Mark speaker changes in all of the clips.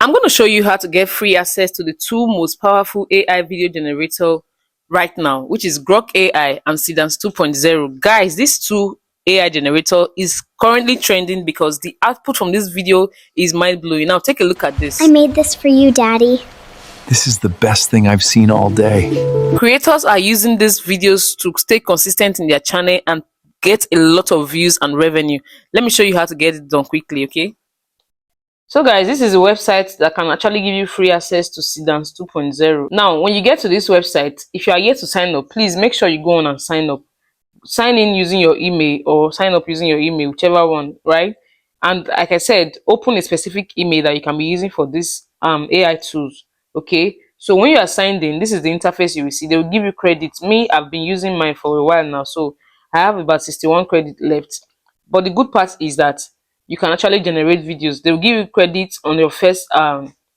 Speaker 1: I'm going to show you how to get free access to the two most powerful AI video generator right now, which is Grok AI and Seedance 2.0. Guys, this two AI generator is currently trending because the output from this video is mind-blowing. Now take a look at this.
Speaker 2: I made this for you, Daddy.
Speaker 3: This is the best thing I've seen all day.
Speaker 1: Creators are using these videos to stay consistent in their channel and get a lot of views and revenue. Let me show you how to get it done quickly, okay? So guys, this is a website that can actually give you free access to Seedance 2.0. Now, when you get to this website, if you are yet to sign up, please make sure you go on and sign up. Sign in using your email or sign up using your email, whichever one, right? And like I said, open a specific email that you can be using for this AI tools, okay? So when you are signed in, this is the interface you will see. They will give you credits. Me, I've been using mine for a while now, so I have about 61 credit left. But the good part is that you can actually generate videos. They'll give you credit on your first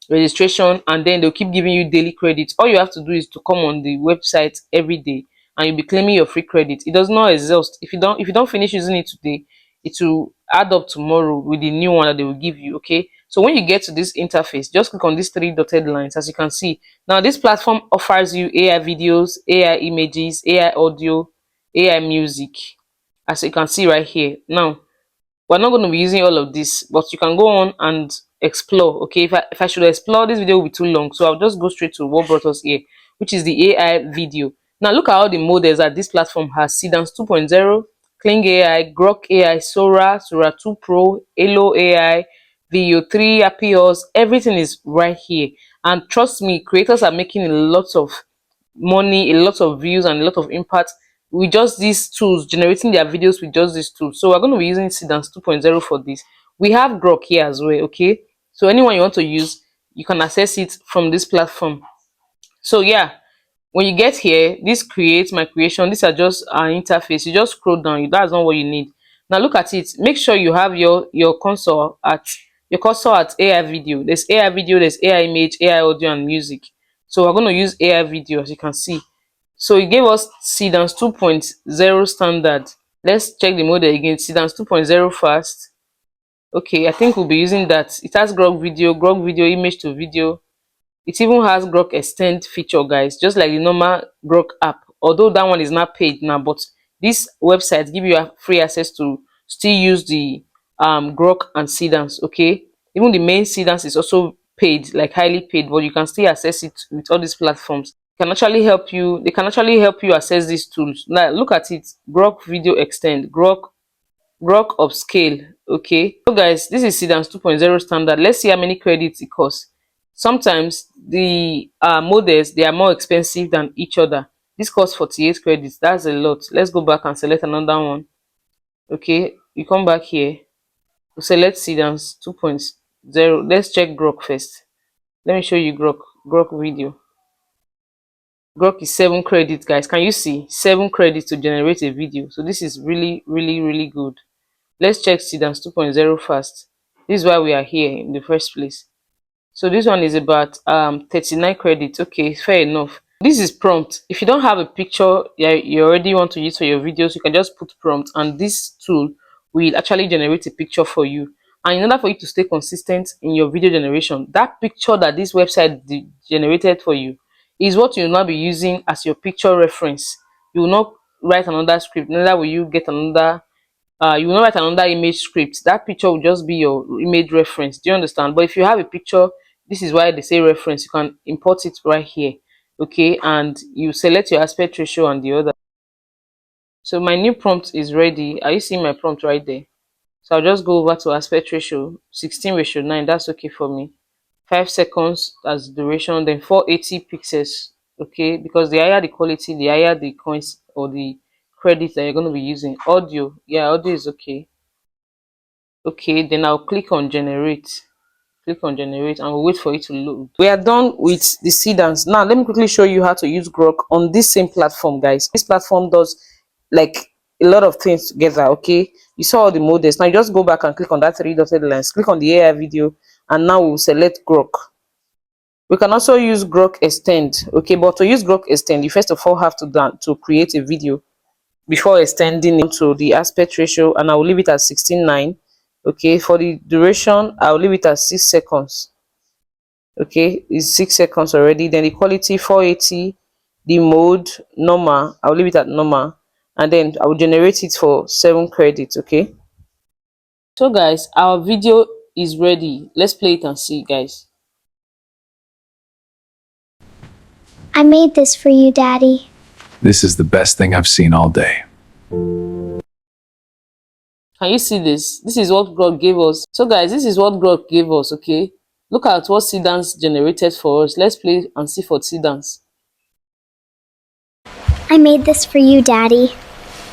Speaker 1: registration, and then they'll keep giving you daily credits. All you have to do is to come on the website every day and you'll be claiming your free credit. It does not exhaust. If you don't finish using it today, it will add up tomorrow with the new one that they will give you. Okay, so when you get to this interface, just click on these three dotted lines. As you can see now, this platform offers you AI videos, AI images, AI audio, AI music, as you can see right here. Now, we're not going to be using all of this, but you can go on and explore. Okay, if I should explore, this video will be too long, so I'll just go straight to what brought us here, which is the AI video. Now look at all the models that this platform has: Seedance 2.0, Kling AI, Grok AI, Sora 2 Pro, Elo AI, Video 3, Appios. Everything is right here, and trust me, creators are making a lot of money, a lot of views, and a lot of impact with just these tools, generating their videos with just these tools. So we're going to be using Seedance 2.0 for this. We have Grok here as well, okay? So anyone you want to use, you can access it from this platform. So yeah, when you get here, this creates my creation. These are just our interface. You just scroll down. That's not what you need. Now look at it. Make sure you have your console at AI video. There's AI video, there's AI image, AI audio, and music. So we're going to use AI video, as you can see. So it gave us Seedance 2.0 standard. Let's check the model again. Seedance 2.0 first. Okay, I think we'll be using that. It has Grok video, image to video. It even has Grok extend feature, guys, just like the normal Grok app. Although that one is not paid now, but this website give you free access to still use the Grok and Seedance. Okay, even the main Seedance is also paid, like highly paid, but you can still access it with all these platforms. Can actually help you. They can actually help you access these tools. Now look at it: Grok video extend, Grok upscale. Okay, so guys, this is Seedance 2.0 standard. Let's see how many credits it costs. Sometimes the models, they are more expensive than each other. This costs 48 credits. That's a lot. Let's go back and select another one. Okay, you come back here, we select Seedance 2.0. Let's check Grok first. Let me show you Grok video. Grok is 7 credits, guys. Can you see 7 credits to generate a video? So this is really good. Let's check Seedance 2.0 first. This is why we are here in the first place. So this one is about 39 credits. Okay, fair enough. This is prompt. If you don't have a picture you already want to use for your videos, you can just put prompt, and this tool will actually generate a picture for you. And in order for you to stay consistent in your video generation, that picture that this website generated for you is what you will now be using as your picture reference. You will not write another script, neither will you get another you will not write another image script. That picture will just be your image reference. Do you understand? But if you have a picture, this is why they say reference. You can import it right here, okay? And you select your aspect ratio and the other. So my new prompt is ready. Are you seeing my prompt right there? So I'll just go over to aspect ratio 16:9. That's okay for me. 5 seconds as duration, then 480 pixels. Okay, because the higher the quality, the higher the coins or the credits that you're going to be using. Audio, yeah, audio is okay. Okay, then I'll click on generate. And we'll wait for it to load. We are done with the Seedance. Now let me quickly show you how to use Grok on this same platform, guys. This platform does like a lot of things together. Okay, you saw all the models. Now you just go back and click on that 3 dotted lines, click on the AI video, and now we'll select Grok. We can also use Grok extend. Okay, but to use Grok extend, you first of all have to create a video before extending it to the aspect ratio, and I will leave it at 16:9. Okay, for the duration I'll leave it at 6 seconds. Okay, it's 6 seconds already. Then the quality 480, the mode normal, I'll leave it at normal, and then I will generate it for 7 credits. Okay, so guys, our video is ready. Let's play it and see, guys.
Speaker 2: I made this for you, Daddy.
Speaker 3: This is the best thing I've seen all day.
Speaker 1: Can you see this? This is what Grok gave us. So guys, this is what Grok gave us. Okay, look at what Seedance generated for us. Let's play and see for Seedance.
Speaker 2: I made this for you, Daddy.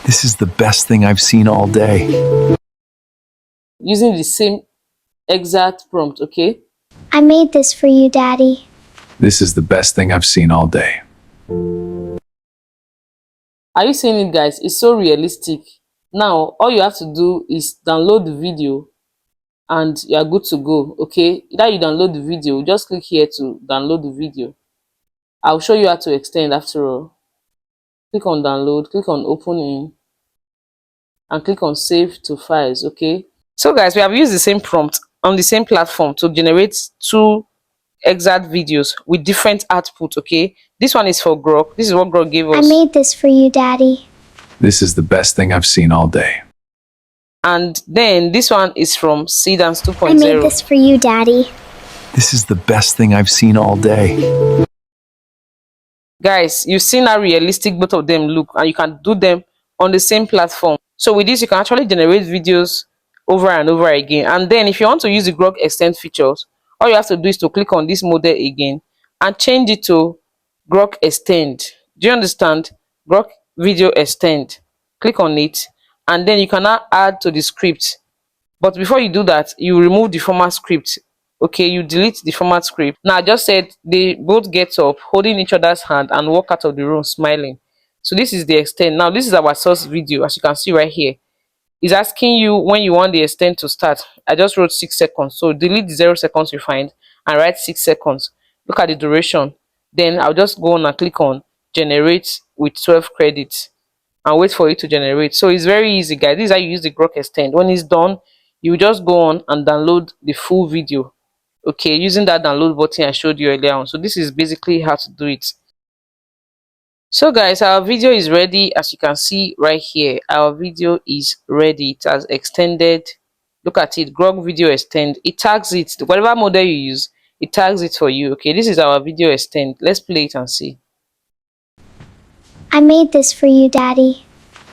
Speaker 3: This is the best thing I've seen all day.
Speaker 1: Using the same exact prompt. Okay,
Speaker 2: I made this for you, Daddy.
Speaker 3: This is the best thing I've seen all day.
Speaker 1: are you seeing it, guys? It's so realistic. Now all you have to do is download the video and you are good to go. Okay, either you download the video, just click here to download the video. I'll show you how to extend after all. Click on download, click on open in, and click on save to files. Okay, so guys, we have used the same prompt on the same platform to generate two exact videos with different output. Okay, this one is for Grok. This is what Grok gave
Speaker 2: I
Speaker 1: us.
Speaker 2: made this for you, Daddy.
Speaker 3: This is the best thing I've seen all day.
Speaker 1: And then this one is from Seedance
Speaker 2: I made
Speaker 1: 2.0.
Speaker 2: this for you, Daddy.
Speaker 3: This is the best thing I've seen all day.
Speaker 1: Guys, you've seen how realistic both of them look, and you can do them on the same platform. So with this, you can actually generate videos over and over again. And then if you want to use the Grok extend features, all you have to do is to click on this model again and change it to Grok extend. Do you understand? Grok video extend. Click on it, and then you can now add to the script. But before you do that, you remove the format script. Okay, you delete the format script. Now I just said they both get up holding each other's hand and walk out of the room smiling. So this is the extent. Now this is our source video, as you can see right here. It's asking you when you want the extent to start. I just wrote 6 seconds, so delete the 0 seconds you find and write 6 seconds. Look at the duration. Then I'll just go on and click on generate with 12 credits and wait for it to generate. So it's very easy, guys. This is how you use the Grok extend. When it's done, you just go on and download the full video. Okay, using that download button I showed you earlier on. So this is basically how to do it. So guys, our video is ready. As you can see right here, our video is ready. It has extended. Look at it, Grok video extend. It tags it, whatever model you use, it tags it for you. Okay, this is our video extend. Let's play it and see.
Speaker 2: I made this for you, Daddy.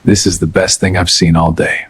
Speaker 3: This is the best thing I've seen all day.